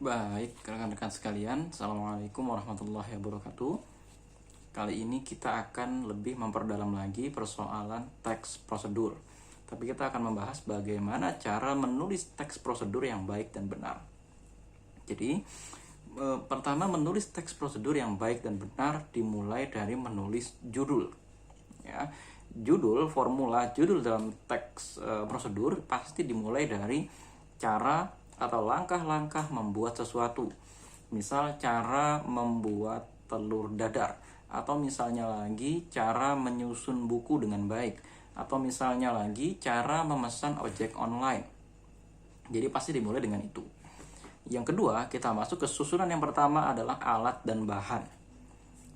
Baik, rekan-rekan sekalian, Assalamualaikum warahmatullahi wabarakatuh. Kali ini kita akan lebih memperdalam lagi persoalan teks prosedur. Tapi kita akan membahas bagaimana cara menulis teks prosedur yang baik dan benar. Jadi, pertama menulis teks prosedur yang baik dan benar dimulai dari menulis judul. Ya, judul dalam teks prosedur pasti dimulai dari cara atau langkah-langkah membuat sesuatu. Misal cara membuat telur dadar, atau misalnya lagi cara menyusun buku dengan baik, atau misalnya lagi cara memesan ojek online. Jadi pasti dimulai dengan itu. Yang kedua, kita masuk ke susunan yang pertama adalah alat dan bahan.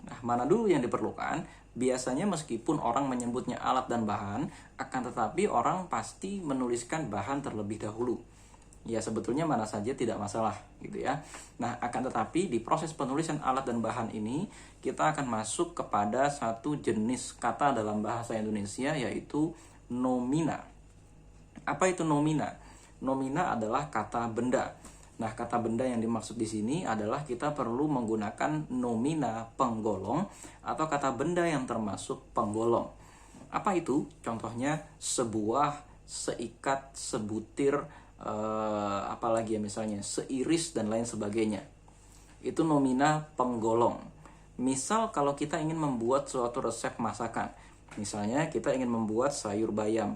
Nah, mana dulu yang diperlukan? Biasanya meskipun orang menyebutnya alat dan bahan, akan tetapi orang pasti menuliskan bahan terlebih dahulu. Ya sebetulnya mana saja tidak masalah gitu ya. Nah akan tetapi di proses penulisan alat dan bahan ini kita akan masuk kepada satu jenis kata dalam bahasa Indonesia yaitu nomina. Apa itu nomina? Nomina adalah kata benda. Nah kata benda yang dimaksud di sini adalah kita perlu menggunakan nomina penggolong atau kata benda yang termasuk penggolong. Apa itu? Contohnya sebuah, seikat, sebutir, apalagi ya misalnya seiris dan lain sebagainya. Itu nomina penggolong. Misal kalau kita ingin membuat suatu resep masakan, misalnya kita ingin membuat sayur bayam,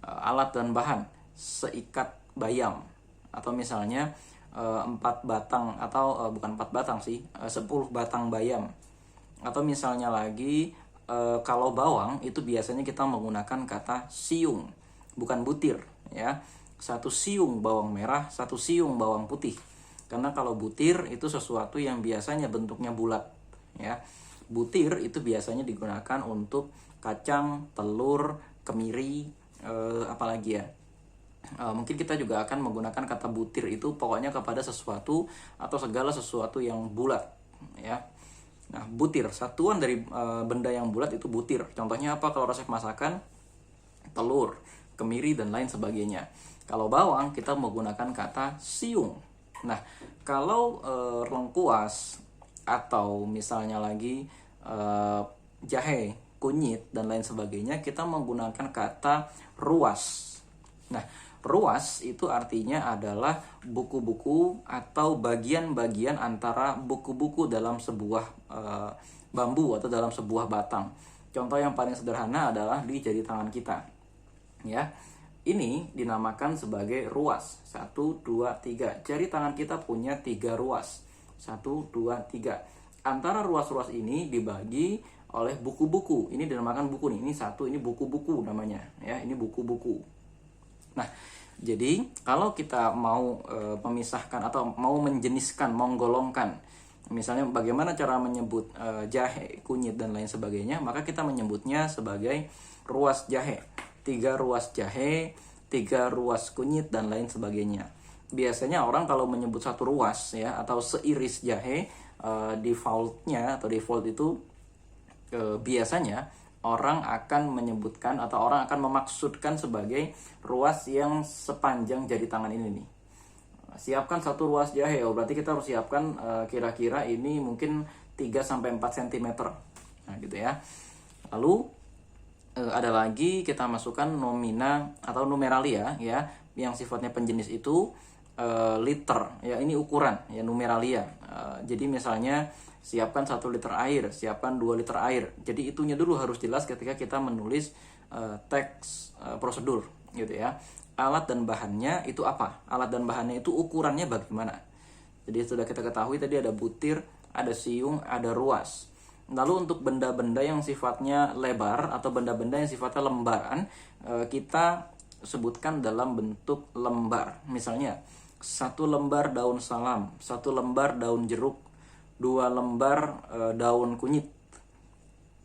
alat dan bahan seikat bayam, atau misalnya 4 batang atau bukan 4 batang sih, 10 batang bayam. Atau misalnya lagi kalau bawang itu biasanya kita menggunakan kata siung, bukan butir ya. 1 siung bawang merah, 1 siung bawang putih. Karena kalau butir itu sesuatu yang biasanya bentuknya bulat ya. Butir itu biasanya digunakan untuk kacang, telur, kemiri, apalagi ya. Mungkin kita juga akan menggunakan kata butir itu pokoknya kepada sesuatu atau segala sesuatu yang bulat ya. Nah, butir, satuan dari benda yang bulat itu butir. Contohnya apa kalau resep masakan? Telur, kemiri, dan lain sebagainya. Kalau bawang, kita menggunakan kata siung. Nah, kalau lengkuas atau misalnya lagi jahe, kunyit, dan lain sebagainya, kita menggunakan kata ruas. Nah, ruas itu artinya adalah buku-buku atau bagian-bagian antara buku-buku dalam sebuah bambu atau dalam sebuah batang. Contoh yang paling sederhana adalah di jari tangan kita. Ya, ini dinamakan sebagai ruas. 1, 2, 3. Jari tangan kita punya 3 ruas. 1, 2, 3. Antara ruas-ruas ini dibagi oleh buku-buku. Ini dinamakan buku nih. Ini 1, ini buku-buku namanya. Ya, ini buku-buku. Nah, jadi kalau kita mau memisahkan atau mau menjeniskan, menggolongkan, misalnya bagaimana cara menyebut jahe, kunyit, dan lain sebagainya, maka kita menyebutnya sebagai ruas jahe. 3 ruas jahe, 3 ruas kunyit, dan lain sebagainya. Biasanya orang kalau menyebut 1 ruas ya atau seiris jahe, defaultnya atau default itu biasanya orang akan menyebutkan atau orang akan memaksudkan sebagai ruas yang sepanjang jari tangan ini nih. Siapkan 1 ruas jahe, berarti kita harus siapkan kira-kira ini mungkin 3-4 cm. Nah gitu ya. Lalu ada lagi kita masukkan nomina atau numeralia ya, yang sifatnya penjenis itu liter ya, ini ukuran ya, numeralia. Jadi misalnya siapkan 1 liter air, siapkan 2 liter air. Jadi itunya dulu harus jelas ketika kita menulis teks prosedur gitu ya. Alat dan bahannya itu apa? Alat dan bahannya itu ukurannya bagaimana? Jadi sudah kita ketahui tadi ada butir, ada siung, ada ruas. Lalu untuk benda-benda yang sifatnya lebar atau benda-benda yang sifatnya lembaran, kita sebutkan dalam bentuk lembar. Misalnya 1 lembar daun salam, 1 lembar daun jeruk, 2 lembar daun kunyit.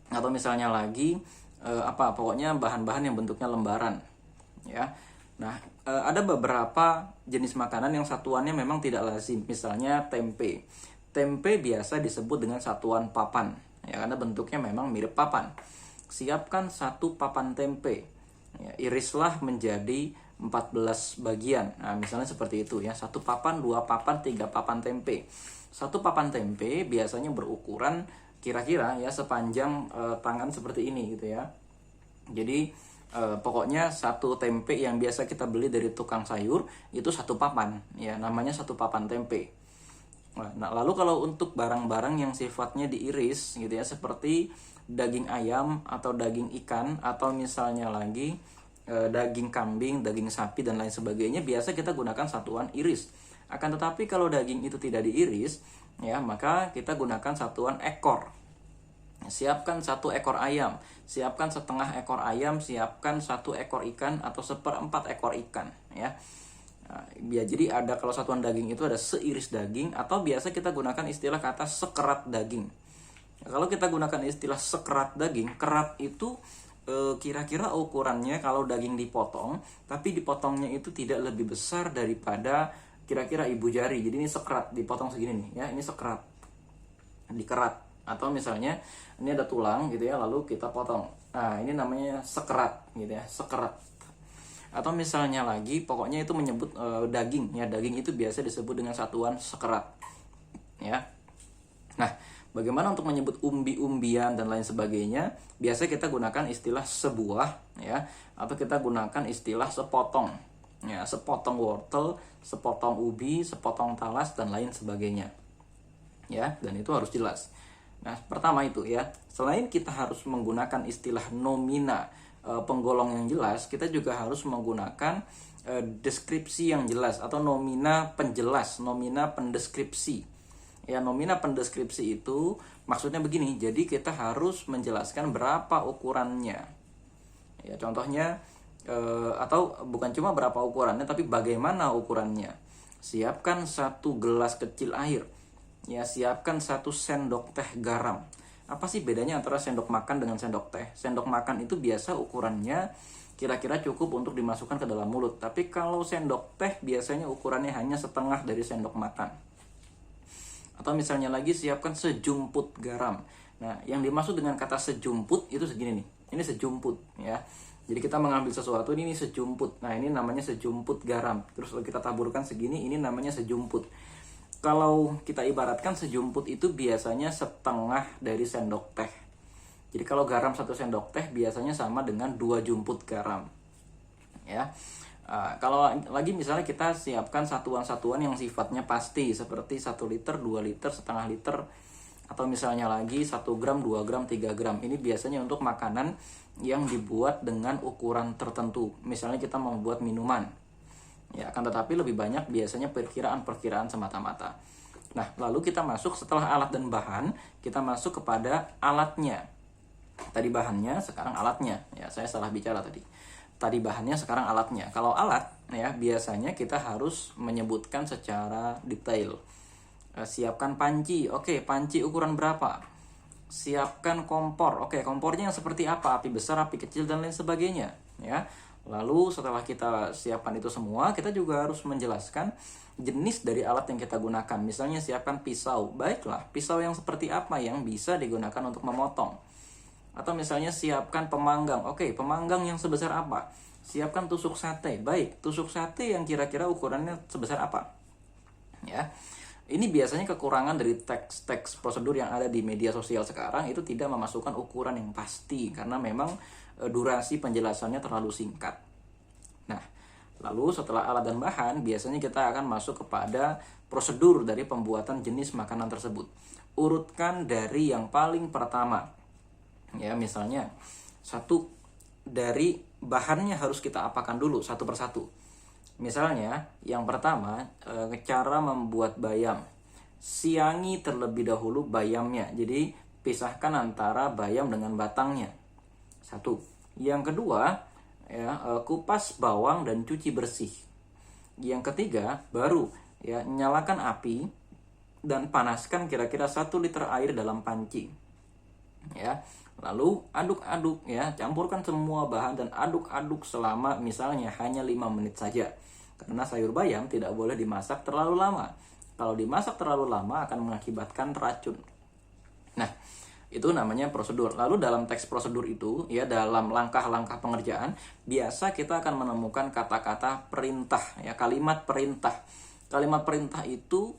Atau misalnya lagi pokoknya bahan-bahan yang bentuknya lembaran ya. Nah, ada beberapa jenis makanan yang satuannya memang tidak lazim. Misalnya tempe. Tempe biasa disebut dengan satuan papan ya, karena bentuknya memang mirip papan. Siapkan 1 papan tempe ya, irislah menjadi 14 bagian. Nah, misalnya seperti itu ya. 1 papan, 2 papan, 3 papan tempe. 1 papan tempe biasanya berukuran kira-kira ya sepanjang tangan seperti ini gitu ya. Jadi pokoknya 1 tempe yang biasa kita beli dari tukang sayur itu 1 papan ya, namanya 1 papan tempe. Nah, lalu kalau untuk barang-barang yang sifatnya diiris gitu ya, seperti daging ayam atau daging ikan atau misalnya lagi daging kambing, daging sapi dan lain sebagainya, biasa kita gunakan satuan iris. Akan tetapi kalau daging itu tidak diiris ya, maka kita gunakan satuan ekor. Siapkan 1 ekor ayam, siapkan setengah ekor ayam, siapkan 1 ekor ikan atau 1/4 ekor ikan ya. Ya, jadi ada kalau satuan daging itu ada seiris daging, atau biasa kita gunakan istilah kata sekerat daging. Kalau kita gunakan istilah sekerat daging, kerat itu kira-kira ukurannya kalau daging dipotong, tapi dipotongnya itu tidak lebih besar daripada kira-kira ibu jari. Jadi ini sekerat, dipotong segini nih ya, ini sekerat, dikerat. Atau misalnya ini ada tulang gitu ya, lalu kita potong. Nah, ini namanya sekerat gitu ya, sekerat. Atau misalnya lagi, pokoknya itu menyebut daging ya, daging itu biasa disebut dengan satuan sekerat ya. Nah, bagaimana untuk menyebut umbi-umbian dan lain sebagainya? Biasa kita gunakan istilah sebuah ya, atau kita gunakan istilah sepotong ya, sepotong wortel, sepotong ubi, sepotong talas dan lain sebagainya ya, dan itu harus jelas. Nah, pertama itu ya, selain kita harus menggunakan istilah nomina penggolong yang jelas, kita juga harus menggunakan deskripsi yang jelas atau nomina penjelas, nomina pendeskripsi. Ya, nomina pendeskripsi itu maksudnya begini, jadi kita harus menjelaskan berapa ukurannya. Ya, contohnya atau bukan cuma berapa ukurannya, tapi bagaimana ukurannya. Siapkan 1 gelas kecil air. Ya, siapkan 1 sendok teh garam. Apa sih bedanya antara sendok makan dengan sendok teh? Sendok makan itu biasa ukurannya kira-kira cukup untuk dimasukkan ke dalam mulut. Tapi kalau sendok teh biasanya ukurannya hanya setengah dari sendok makan. Atau misalnya lagi siapkan sejumput garam. Nah, yang dimaksud dengan kata sejumput itu segini nih. Ini sejumput ya. Jadi kita mengambil sesuatu, ini sejumput. Nah, ini namanya sejumput garam. Terus kita taburkan segini, ini namanya sejumput. Kalau kita ibaratkan sejumput itu biasanya setengah dari sendok teh. Jadi kalau garam 1 sendok teh biasanya sama dengan 2 jumput garam. Ya. Kalau lagi misalnya kita siapkan satuan-satuan yang sifatnya pasti seperti 1 liter, 2 liter, setengah liter, atau misalnya lagi 1 gram, 2 gram, 3 gram. Ini biasanya untuk makanan yang dibuat dengan ukuran tertentu. Misalnya kita mau membuat minuman. Ya, akan tetapi lebih banyak biasanya perkiraan-perkiraan semata-mata. Nah, lalu kita masuk setelah alat dan bahan, kita masuk kepada alatnya. Tadi bahannya, sekarang alatnya. Ya, saya salah bicara tadi. Tadi bahannya, sekarang alatnya. Kalau alat, ya biasanya kita harus menyebutkan secara detail. Siapkan panci. Oke, panci ukuran berapa? Siapkan kompor. Oke, kompornya yang seperti apa? Api besar, api kecil, dan lain sebagainya. Ya. Lalu setelah kita siapkan itu semua, kita juga harus menjelaskan jenis dari alat yang kita gunakan. Misalnya siapkan pisau. Baiklah, pisau yang seperti apa yang bisa digunakan untuk memotong. Atau misalnya siapkan pemanggang. Oke, pemanggang yang sebesar apa? Siapkan tusuk sate. Baik, tusuk sate yang kira-kira ukurannya sebesar apa? Ya. Ini biasanya kekurangan dari teks-teks prosedur yang ada di media sosial sekarang, itu tidak memasukkan ukuran yang pasti karena memang durasi penjelasannya terlalu singkat. Nah, lalu setelah alat dan bahan, biasanya kita akan masuk kepada prosedur dari pembuatan jenis makanan tersebut. Urutkan dari yang paling pertama. Ya, misalnya satu dari bahannya harus kita apakan dulu satu persatu. Misalnya, yang pertama, cara membuat bayam. Siangi terlebih dahulu bayamnya. Jadi, pisahkan antara bayam dengan batangnya. 1. Yang kedua, ya, kupas bawang dan cuci bersih. Yang ketiga, baru ya nyalakan api dan panaskan kira-kira 1 liter air dalam panci. Ya. Lalu aduk-aduk ya, campurkan semua bahan dan aduk-aduk selama misalnya hanya 5 menit saja. Karena sayur bayam tidak boleh dimasak terlalu lama. Kalau dimasak terlalu lama akan mengakibatkan racun. Nah, Itu namanya prosedur. Lalu dalam teks prosedur itu, ya, dalam langkah-langkah pengerjaan, biasa kita akan menemukan kata-kata perintah, ya, kalimat perintah. Kalimat perintah itu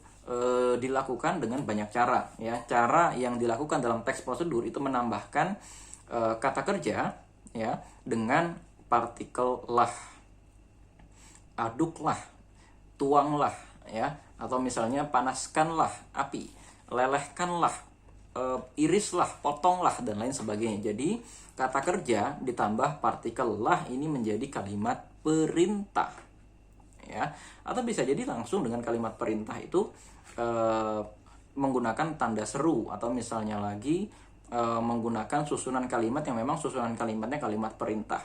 dilakukan dengan banyak cara, ya. Cara yang dilakukan dalam teks prosedur itu menambahkan kata kerja, ya, dengan partikel lah, aduklah, tuanglah, ya, atau misalnya panaskanlah api, lelehkanlah, irislah, potonglah, dan lain sebagainya. Jadi kata kerja ditambah partikel lah ini menjadi kalimat perintah, ya. Atau bisa jadi langsung dengan kalimat perintah itu menggunakan tanda seru, atau misalnya lagi menggunakan susunan kalimat yang memang susunan kalimatnya kalimat perintah,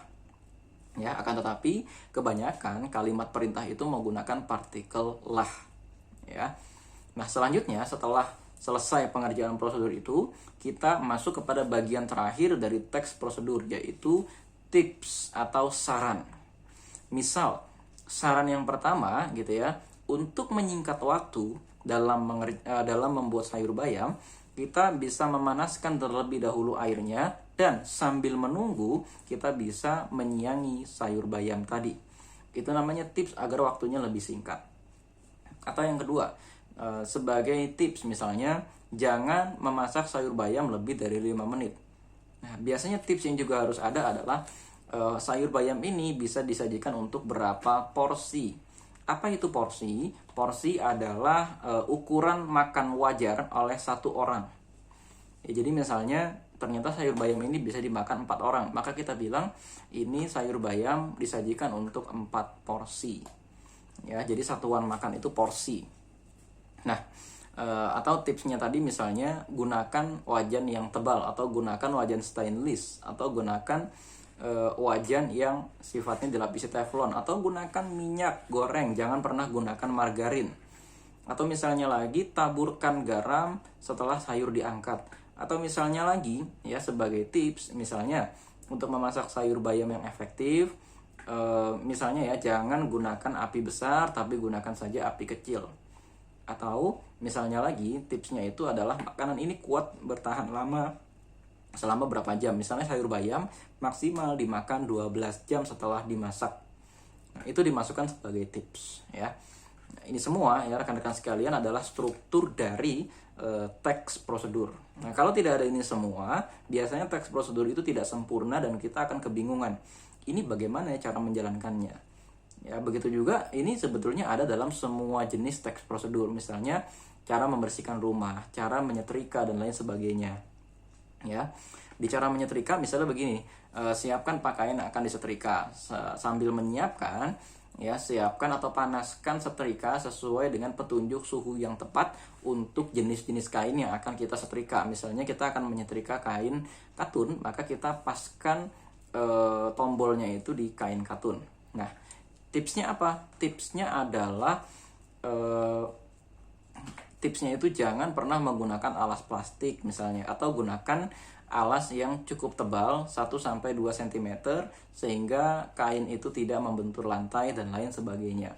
ya. Akan tetapi kebanyakan kalimat perintah itu menggunakan partikel lah, ya. Nah, selanjutnya setelah selesai pengerjaan prosedur itu, kita masuk kepada bagian terakhir dari teks prosedur, yaitu tips atau saran. Misal, saran yang pertama gitu ya, untuk menyingkat waktu dalam membuat sayur bayam, kita bisa memanaskan terlebih dahulu airnya, dan sambil menunggu kita bisa menyiangi sayur bayam tadi. Itu namanya tips agar waktunya lebih singkat. Atau yang kedua, sebagai tips misalnya, jangan memasak sayur bayam lebih dari 5 menit. Nah, biasanya tips yang juga harus ada adalah sayur bayam ini bisa disajikan untuk berapa porsi. Apa itu porsi? Porsi adalah ukuran makan wajar oleh 1 orang. Ya, jadi misalnya ternyata sayur bayam ini bisa dimakan 4 orang, maka kita bilang ini sayur bayam disajikan untuk 4 porsi. Ya, jadi satuan makan itu porsi. Nah, atau tipsnya tadi misalnya gunakan wajan yang tebal, atau gunakan wajan stainless, atau gunakan wajan yang sifatnya dilapisi teflon, atau gunakan minyak goreng, jangan pernah gunakan margarin. Atau misalnya lagi taburkan garam setelah sayur diangkat. Atau misalnya lagi, ya, sebagai tips misalnya untuk memasak sayur bayam yang efektif, misalnya ya, jangan gunakan api besar tapi gunakan saja api kecil. Atau misalnya lagi tipsnya itu adalah makanan ini kuat bertahan lama selama berapa jam. Misalnya sayur bayam maksimal dimakan 12 jam setelah dimasak. Nah, itu dimasukkan sebagai tips, ya. Nah, ini semua, ya, rekan-rekan sekalian, adalah struktur dari teks prosedur. Nah, kalau tidak ada ini semua, biasanya teks prosedur itu tidak sempurna dan kita akan kebingungan. Ini bagaimana cara menjalankannya? Ya, begitu juga ini sebetulnya ada dalam semua jenis teks prosedur. Misalnya cara membersihkan rumah, cara menyetrika, dan lain sebagainya. Ya, di cara menyetrika misalnya begini, siapkan pakaian yang akan disetrika. Sambil menyiapkan, ya, siapkan atau panaskan setrika sesuai dengan petunjuk suhu yang tepat untuk jenis-jenis kain yang akan kita setrika. Misalnya kita akan menyetrika kain katun, maka kita paskan tombolnya itu di kain katun. Nah, tipsnya apa? Tipsnya adalah tipsnya itu jangan pernah menggunakan alas plastik misalnya, atau gunakan alas yang cukup tebal 1-2 cm sehingga kain itu tidak membentur lantai dan lain sebagainya.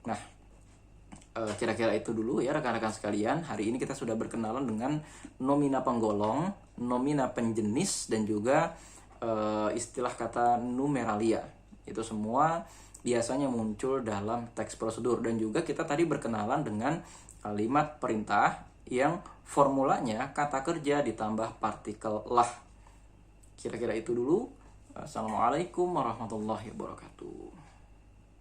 Nah, kira-kira itu dulu, ya, rekan-rekan sekalian. Hari ini kita sudah berkenalan dengan nomina penggolong, nomina penjenis, dan juga istilah kata numeralia. Itu semua biasanya muncul dalam teks prosedur. Dan juga kita tadi berkenalan dengan kalimat perintah yang formulanya kata kerja ditambah partikel lah. Kira-kira itu dulu. Assalamualaikum warahmatullahi wabarakatuh.